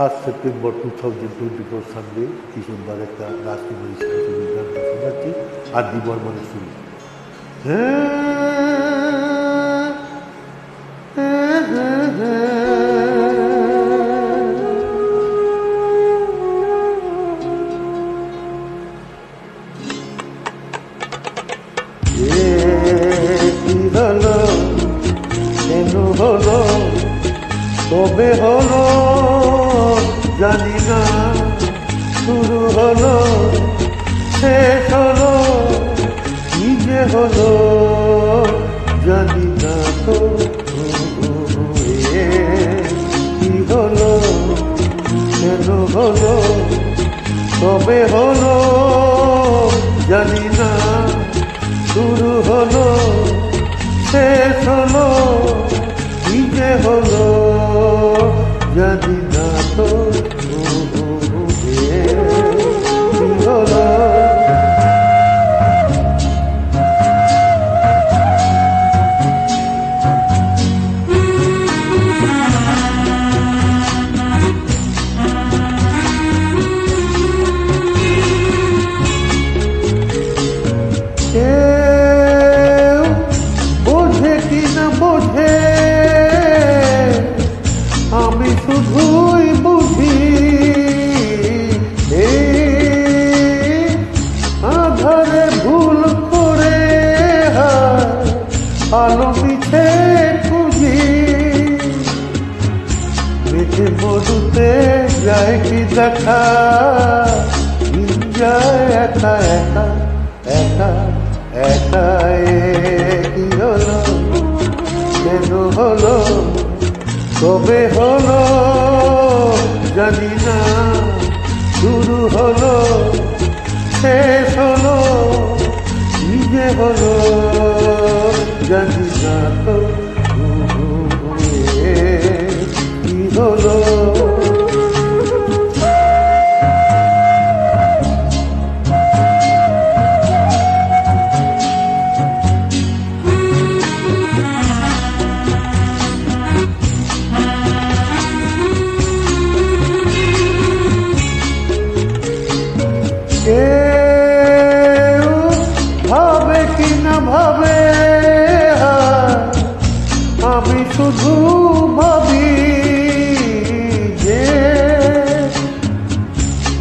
1 September 2024 Sunday December একটা রাজকুমারী সাংস্কৃতিক গান শোনাচ্ছি আর ডি বর্মনের সুর। কি হলো কেন হলো কবে হলো জানি না, শুরু হলো শেষ হলো কি যে হলো জানি না তো। কি হলো কেন হলো কবে হলো জানি না, শুরু হলো শেষ হলো কি যে হলো জানি না তো। কি হলো বোঝে কি না বোঝে, আমি শুধুই বুঝি আধারে ভুল করে আলো মিছে খুঁজি। মিঠে মধুতে যায় কি দেখা, যায় একা একা একা একা। কি হলো কেন হলো কবে হলো জানি না, শুরু হলো শেষ হলো কি যে হলো জানি না তো। কি হলো ভাবে কি না ভাবে, আমি শুধু ভাবি যে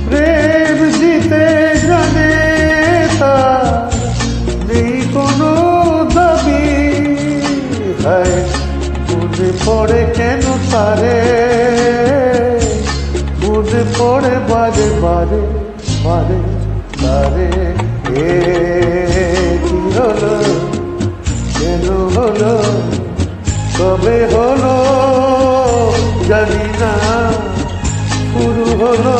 প্রেম দিতে জানে তার নেই কোনো দাবি। হয় মনে পড়ে কেন তারে, মনে পড়ে বারে বারে বারে বারে। কি হলো কেন হলো কবে হলো জানি না, শুরু হলো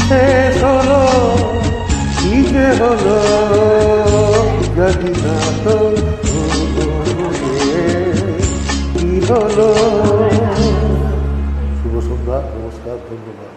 শেষ হলো কি যে হলো জানি না তো। কি হলো। শুভ সন্ধ্যা, নমস্কার, ধন্যবাদ।